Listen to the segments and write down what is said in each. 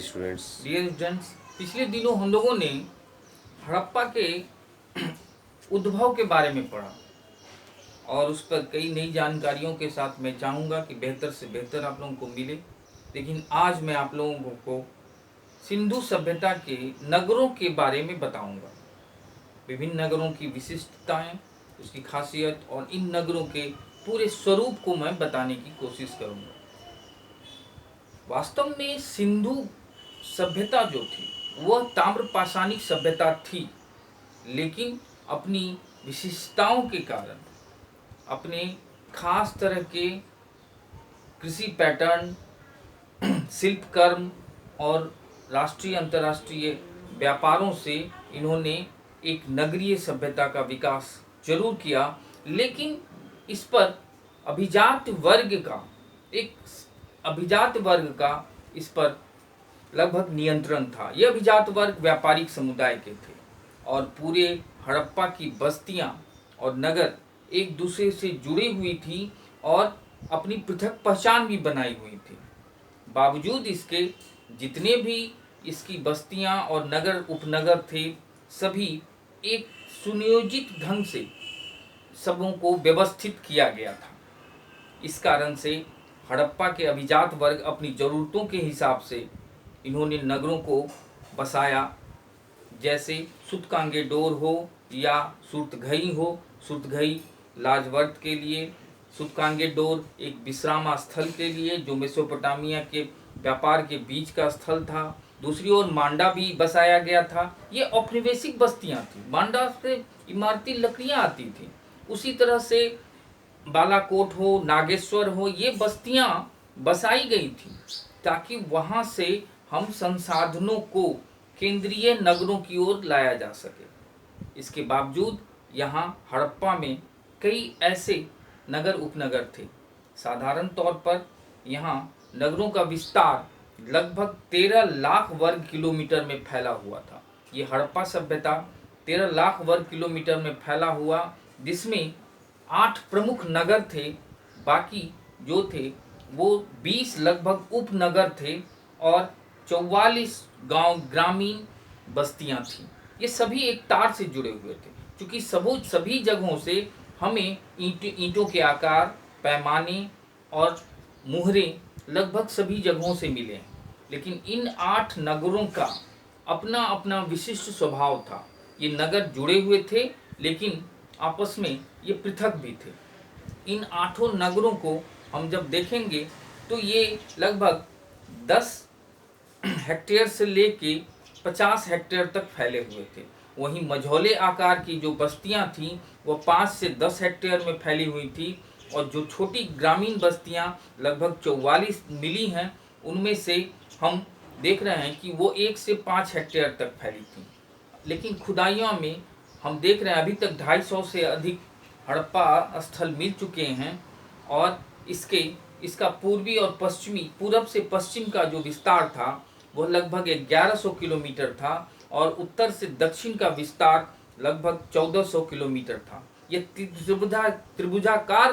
Students. Dear students, पिछले दिनों हम लोगों ने हड़प्पा के उद्भव के बारे में पढ़ा और उस पर कई नई जानकारियों के साथ मैं चाहूँगा कि बेहतर से बेहतर आप लोगों को मिले। लेकिन आज मैं आप लोगों को सिंधु सभ्यता के नगरों के बारे में बताऊंगा। विभिन्न नगरों की विशिष्टताएं, उसकी खासियत और इन नगरों के पूरे स्वरूप को मैं बताने की कोशिश करूंगा। वास्तव में सिंधु सभ्यता जो थी वह ताम्रपाषाणिक सभ्यता थी, लेकिन अपनी विशिष्टताओं के कारण, अपने खास तरह के कृषि पैटर्न, शिल्पकर्म और राष्ट्रीय अंतर्राष्ट्रीय व्यापारों से इन्होंने एक नगरीय सभ्यता का विकास जरूर किया, लेकिन इस पर अभिजात वर्ग का इस पर लगभग नियंत्रण था। यह अभिजात वर्ग व्यापारिक समुदाय के थे और पूरे हड़प्पा की बस्तियां और नगर एक दूसरे से जुड़ी हुई थी और अपनी पृथक पहचान भी बनाई हुई थी। बावजूद इसके जितने भी इसकी बस्तियां और नगर उपनगर थे, सभी एक सुनियोजित ढंग से सबों को व्यवस्थित किया गया था। इस कारण से हड़प्पा के अभिजात वर्ग अपनी ज़रूरतों के हिसाब से इन्होंने नगरों को बसाया, जैसे सुतकांगेडोर हो या सुर्तघई हो। सुर्तघई लाजवर्त के लिए, सुतकांगेडोर एक विश्राम स्थल के लिए जो मेसोपोटामिया के व्यापार के बीच का स्थल था। दूसरी ओर मांडा भी बसाया गया था। ये औपनिवेशिक बस्तियां थी। मांडा से इमारती लकड़ियां आती थी। उसी तरह से बालाकोट हो, नागेश्वर हो, ये बस्तियां बसाई गई थी ताकि वहां से हम संसाधनों को केंद्रीय नगरों की ओर लाया जा सके। इसके बावजूद यहाँ हड़प्पा में कई ऐसे नगर उपनगर थे। साधारण तौर पर यहाँ नगरों का विस्तार लगभग 13 लाख वर्ग किलोमीटर में फैला हुआ था। ये हड़प्पा सभ्यता 13 लाख वर्ग किलोमीटर में फैला हुआ, जिसमें 8 प्रमुख नगर थे। बाकी जो थे वो 20 लगभग उपनगर थे और 44 गांव ग्रामीण बस्तियां थीं। ये सभी एक तार से जुड़े हुए थे, क्योंकि सभी जगहों से हमें ईंटों के आकार, पैमाने और मुहरे लगभग सभी जगहों से मिले हैं। लेकिन इन 8 नगरों का अपना अपना विशिष्ट स्वभाव था। ये नगर जुड़े हुए थे, लेकिन आपस में ये पृथक भी थे। इन 8 नगरों को हम जब देखेंगे तो ये लगभग 10 हेक्टेयर से लेके 50 हेक्टेयर तक फैले हुए थे। वहीं मझौले आकार की जो बस्तियां थीं वो 5 से 10 हेक्टेयर में फैली हुई थी, और जो छोटी ग्रामीण बस्तियां लगभग 44 मिली हैं, उनमें से हम देख रहे हैं कि वो 1 से 5 हेक्टेयर तक फैली थी। लेकिन खुदाइयों में हम देख रहे हैं अभी तक 250 से अधिक हड़प्पा स्थल मिल चुके हैं, और इसका पूर्वी और पश्चिमी, पूरब से पश्चिम का जो विस्तार था वह लगभग 1100 किलोमीटर था, और उत्तर से दक्षिण का विस्तार लगभग 1400 किलोमीटर था। यह त्रिभुजाकार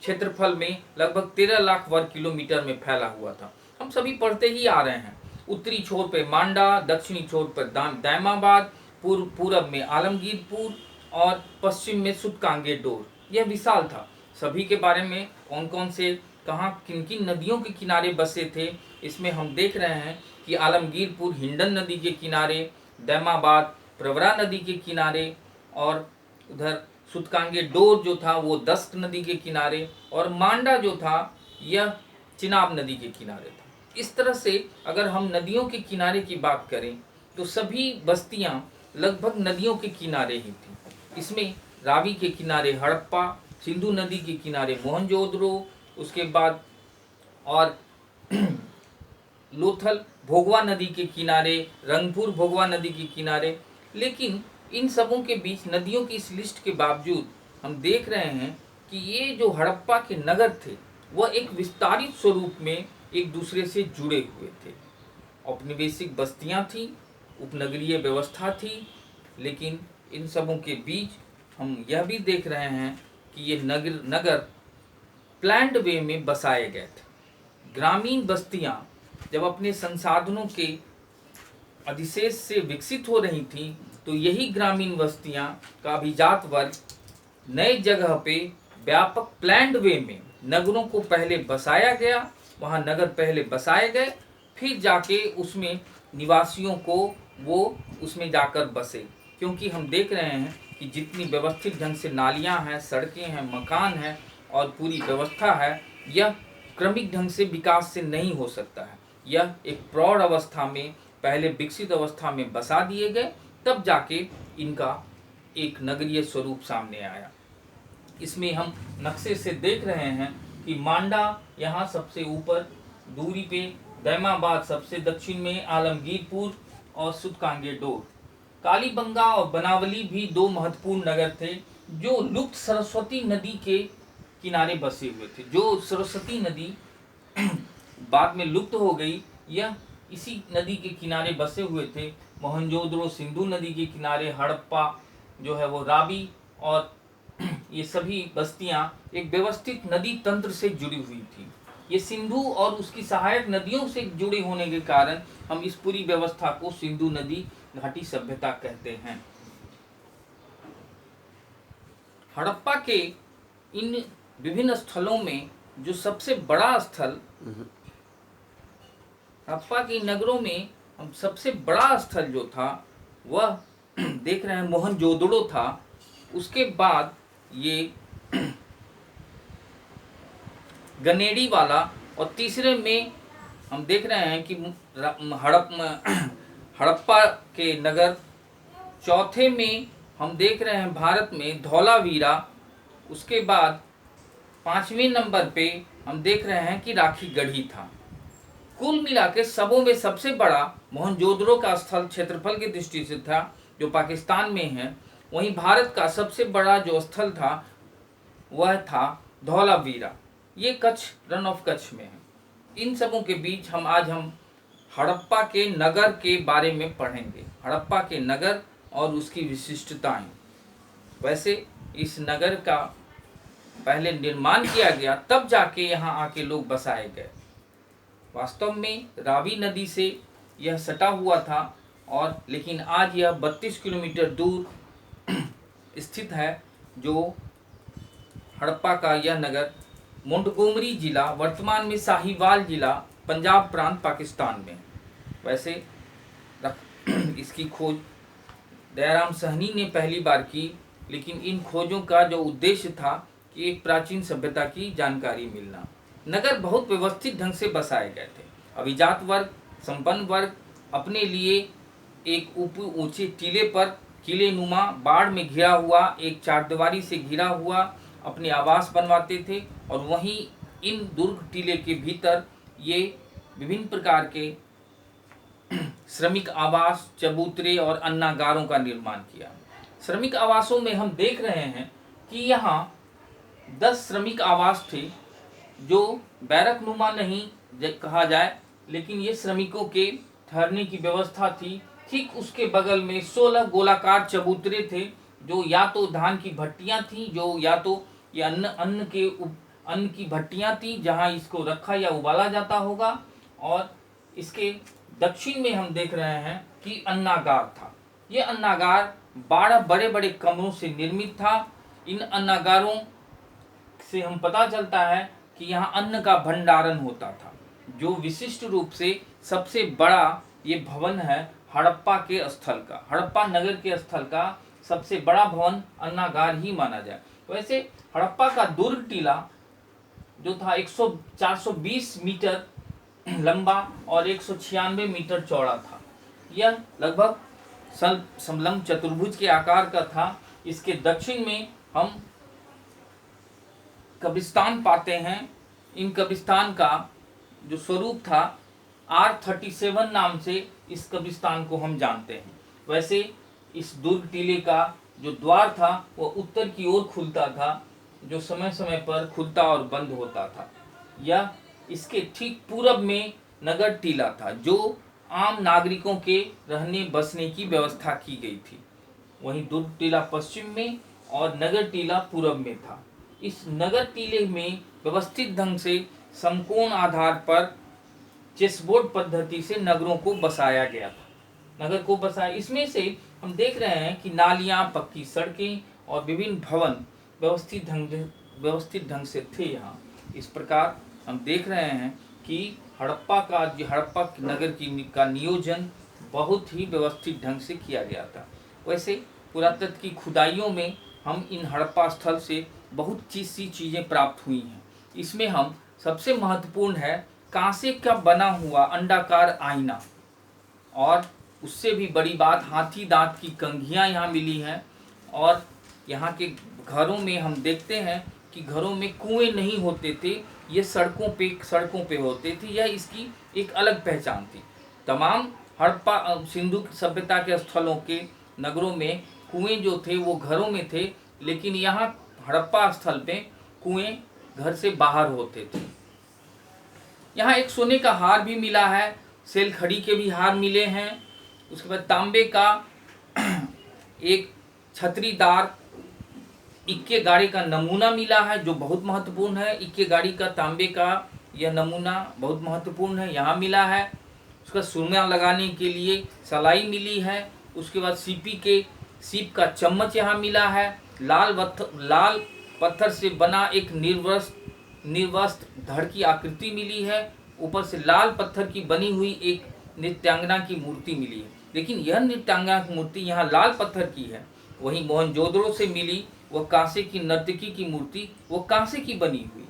क्षेत्रफल में लगभग 13 लाख वर्ग किलोमीटर में फैला हुआ था। हम सभी पढ़ते ही आ रहे हैं। उत्तरी छोर पे मांडा, दक्षिणी छोर पर दैमाबाद, पूरब में आलमगीरपुर और पश्चिम में सुतकांगेडोर। यह विशाल था। सभी के बारे में कौन कौन से कहाँ किन किन नदियों के किनारे बसे थे, इसमें हम देख रहे हैं कि आलमगीरपुर हिंडन नदी के किनारे, दैमाबाद प्रवरा नदी के किनारे, और उधर सुतकांगेडोर जो था वो दस्क नदी के किनारे, और मांडा जो था यह चिनाब नदी के किनारे था। इस तरह से अगर हम नदियों के किनारे की बात करें तो सभी बस्तियां लगभग नदियों के किनारे ही थी। इसमें रावी के किनारे हड़प्पा, सिंधु नदी के किनारे मोहनजोदड़ो, उसके बाद और लोथल भोगवा नदी के किनारे, रंगपुर भोगवा नदी के किनारे। लेकिन इन सबों के बीच नदियों की इस लिस्ट के बावजूद हम देख रहे हैं कि ये जो हड़प्पा के नगर थे वह एक विस्तारित स्वरूप में एक दूसरे से जुड़े हुए थे। औपनिवेशिक बस्तियां थी, उपनगरीय व्यवस्था थी, लेकिन इन सबों के बीच हम यह भी देख रहे हैं कि ये नगर प्लान्ड वे में बसाए गए थे। ग्रामीण बस्तियां जब अपने संसाधनों के अधिशेष से विकसित हो रही थी, तो यही ग्रामीण बस्तियां का अभिजात वर्ग नए जगह पे व्यापक प्लान्ड वे में नगरों को पहले बसाया गया, वहाँ नगर पहले बसाए गए, फिर जाके उसमें निवासियों को वो उसमें जाकर बसे। क्योंकि हम देख रहे हैं कि जितनी व्यवस्थित ढंग से नालियाँ हैं, सड़कें हैं, मकान हैं और पूरी व्यवस्था है, यह क्रमिक ढंग से विकास से नहीं हो सकता है। यह एक प्रौढ़ अवस्था में, पहले विकसित अवस्था में बसा दिए गए, तब जाके इनका एक नगरीय स्वरूप सामने आया। इसमें हम नक्शे से देख रहे हैं कि मांडा यहाँ सबसे ऊपर दूरी पे, दैमाबाद सबसे दक्षिण में, आलमगीरपुर और सुतकांगेडोर, कालीबंगा और बनावली भी दो महत्वपूर्ण नगर थे जो लुप्त सरस्वती नदी के किनारे बसे हुए थे। जो सरस्वती नदी बाद में लुप्त हो गई, यह इसी नदी के किनारे बसे हुए थे। मोहनजोदड़ो सिंधु नदी के किनारे, हड़प्पा जो है वो रावी, और ये सभी बस्तियां एक व्यवस्थित नदी तंत्र से जुड़ी हुई थी। ये सिंधु और उसकी सहायक नदियों से जुड़े होने के कारण हम इस पूरी व्यवस्था को सिंधु नदी घाटी सभ्यता कहते हैं। हड़प्पा के इन विभिन्न स्थलों में जो सबसे बड़ा स्थल, हड़प्पा के नगरों में हम सबसे बड़ा स्थल जो था वह देख रहे हैं मोहनजोदड़ो था। उसके बाद ये गनेड़ी वाला, और तीसरे में हम देख रहे हैं कि हड़प्पा के नगर, चौथे में हम देख रहे हैं भारत में धौलावीरा। उसके बाद 5वें नंबर पे हम देख रहे हैं कि राखीगढ़ी था। कुल मिला के सबों में सबसे बड़ा मोहनजोदड़ो का स्थल क्षेत्रफल की दृष्टि से था, जो पाकिस्तान में है। वहीं भारत का सबसे बड़ा जो स्थल था वह था धौलावीरा, ये कच्छ, रन ऑफ कच्छ में है। इन सबों के बीच हम हड़प्पा के नगर के बारे में पढ़ेंगे, हड़प्पा के नगर और उसकी विशिष्टताएं। वैसे इस नगर का पहले निर्माण किया गया, तब जाके यहाँ आके लोग बसाए गए। वास्तव में रावी नदी से यह सटा हुआ था, और लेकिन आज यह 32 किलोमीटर दूर स्थित है। जो हड़प्पा का यह नगर मोंटगोमरी जिला, वर्तमान में साहिवाल जिला, पंजाब प्रांत, पाकिस्तान में। वैसे इसकी खोज दयाराम सहनी ने पहली बार की, लेकिन इन खोजों का जो उद्देश्य था कि एक प्राचीन सभ्यता की जानकारी मिलना। नगर बहुत व्यवस्थित ढंग से बसाए गए थे। अभिजात वर्ग, संपन्न वर्ग अपने लिए एक ऊंचे टीले पर, किले नुमा बाढ़ में घिरा हुआ, एक चारदीवारी से घिरा हुआ अपने आवास बनवाते थे, और वहीं इन दुर्ग टीले के भीतर ये विभिन्न प्रकार के श्रमिक आवास, चबूतरे और अन्नागारों का निर्माण किया। श्रमिक आवासों में हम देख रहे हैं कि यहाँ 10 श्रमिक आवास थे, जो बैरक नुमा नहीं कहा जाए, लेकिन ये श्रमिकों के ठहरने की व्यवस्था थी। ठीक उसके बगल में 16 गोलाकार चबूतरे थे, जो या तो धान की भट्टियां थी, जो या तो ये अन्न की भट्टियां थी जहां इसको रखा या उबाला जाता होगा। और इसके दक्षिण में हम देख रहे हैं कि अन्नागार था। ये अन्नागार 12 बड़े बड़े कमरों से निर्मित था। इन अन्नागारों से हम पता चलता है कि यहाँ अन्न का भंडारण होता था। जो विशिष्ट रूप से सबसे बड़ा ये भवन है हड़प्पा के स्थल का, हड़प्पा नगर के स्थल का सबसे बड़ा भवन अन्नागार ही माना जाए। वैसे हड़प्पा का दुर्ग टीला जो था 420 मीटर लंबा और 196 मीटर चौड़ा था। यह लगभग समलंब चतुर्भुज के आकार का था। इसके दक्षिण में हम कब्रिस्तान पाते हैं। इन कब्रिस्तान का जो स्वरूप था R37 नाम से इस कब्रिस्तान को हम जानते हैं। वैसे इस दुर्ग टीले का जो द्वार था वो उत्तर की ओर खुलता था, जो समय समय पर खुलता और बंद होता था। यह इसके ठीक पूरब में नगर टीला था, जो आम नागरिकों के रहने बसने की व्यवस्था की गई थी। वहीं दुर्ग टीला पश्चिम में और नगर टीला पूरब में था। इस नगर टीले में व्यवस्थित ढंग से समकोण आधार पर चेसबोर्ड पद्धति से नगरों को बसाया गया था। नगर को बसाया, इसमें से हम देख रहे हैं कि नालियां, पक्की सड़कें और विभिन्न भवन व्यवस्थित ढंग से थे यहाँ। इस प्रकार हम देख रहे हैं कि हड़प्पा नगर का नियोजन बहुत ही व्यवस्थित ढंग से किया गया था। वैसे पुरातत्व की खुदाइयों में हम इन हड़प्पा स्थल से बहुत सी चीज़ें प्राप्त हुई हैं। इसमें हम सबसे महत्वपूर्ण है कांसे का बना हुआ अंडाकार आईना, और उससे भी बड़ी बात हाथी दांत की कंघियां यहाँ मिली हैं। और यहाँ के घरों में हम देखते हैं कि घरों में कुएं नहीं होते थे, ये सड़कों पे होते थे। यह इसकी एक अलग पहचान थी। तमाम हड़प्पा सिंधु सभ्यता के स्थलों के नगरों में कुएं जो थे वो घरों में थे, लेकिन यहाँ हड़प्पा स्थल पे कुएं घर से बाहर होते थे। यहाँ एक सोने का हार भी मिला है, सेल खड़ी के भी हार मिले हैं। उसके बाद तांबे का एक छतरीदार इक्के गाड़ी का नमूना मिला है, जो बहुत महत्वपूर्ण है। इक्के गाड़ी का तांबे का यह नमूना बहुत महत्वपूर्ण है, यहाँ मिला है। उसका सुरमा लगाने के लिए सलाई मिली है। उसके बाद सीप का चम्मच यहाँ मिला है। लाल पत्थर से बना एक निर्वस्त्र धड़ की आकृति मिली है। ऊपर से लाल पत्थर की बनी हुई एक नृत्यांगना की मूर्ति मिली है। लेकिन यह नृत्यांगना की मूर्ति यहाँ लाल पत्थर की है। वहीं मोहनजोदड़ो से मिली वह कांसे की नर्तकी की मूर्ति, वो कांसे की बनी हुई,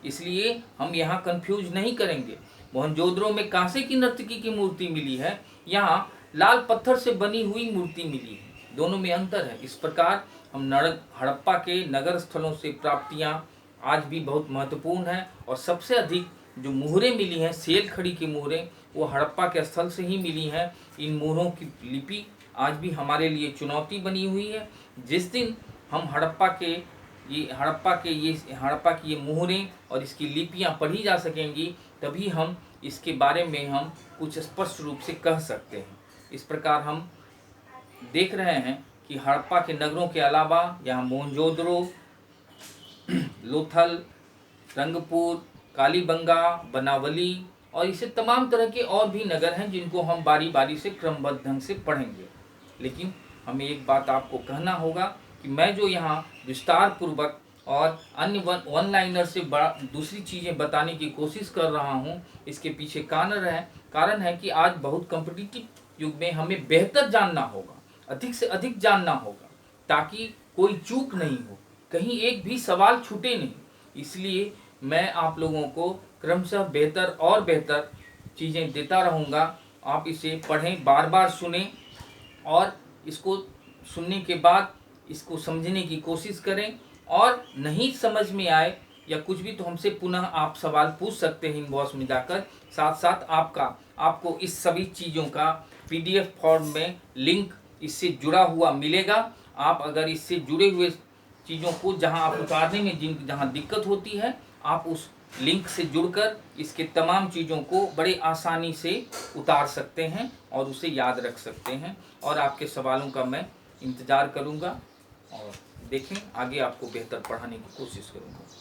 इसलिए हम यहाँ कंफ्यूज नहीं करेंगे। मोहनजोदड़ो में कांसे की नर्तकी की मूर्ति मिली है, यहाँ लाल पत्थर से बनी हुई मूर्ति मिली है, दोनों में अंतर है। इस प्रकार हम हड़प्पा के नगर स्थलों से प्राप्तियाँ आज भी बहुत महत्वपूर्ण है। और सबसे अधिक जो मुहरें मिली हैं, सेल खड़ी की मुहरें, वो हड़प्पा के स्थल से ही मिली हैं। इन मुहरों की लिपि आज भी हमारे लिए चुनौती बनी हुई है। जिस दिन हम हड़प्पा की ये मुहरें और इसकी लिपियां पढ़ी जा सकेंगी, तभी हम इसके बारे में हम कुछ स्पष्ट रूप से कह सकते हैं। इस प्रकार हम देख रहे हैं कि हड़प्पा के नगरों के अलावा यहाँ मोहनजोदड़ो, लोथल, रंगपुर, कालीबंगा, बनावली और इसे तमाम तरह के और भी नगर हैं, जिनको हम बारी बारी से क्रमबद्ध ढंग से पढ़ेंगे। लेकिन हमें एक बात आपको कहना होगा कि मैं जो यहाँ विस्तार पूर्वक और अन्य वन लाइनर से दूसरी चीज़ें बताने की कोशिश कर रहा हूँ, इसके पीछे कारण है कि आज बहुत कॉम्पिटिटिव युग में हमें बेहतर जानना होगा, अधिक से अधिक जानना होगा, ताकि कोई चूक नहीं हो, कहीं एक भी सवाल छूटे नहीं। इसलिए मैं आप लोगों को क्रमशः बेहतर और बेहतर चीज़ें देता रहूँगा। आप इसे पढ़ें, बार बार सुनें और इसको सुनने के बाद इसको समझने की कोशिश करें। और नहीं समझ में आए या कुछ भी तो हमसे पुनः आप सवाल पूछ सकते हैं इनबॉक्स में जाकर। साथ साथ आपको इस सभी चीज़ों का PDF फॉर्म में लिंक इससे जुड़ा हुआ मिलेगा। आप अगर इससे जुड़े हुए चीज़ों को जहां आप उतारने में जहां दिक्कत होती है, आप उस लिंक से जुड़कर इसके तमाम चीज़ों को बड़े आसानी से उतार सकते हैं और उसे याद रख सकते हैं। और आपके सवालों का मैं इंतज़ार करूंगा और देखें, आगे आपको बेहतर पढ़ाने की कोशिश करूंगा।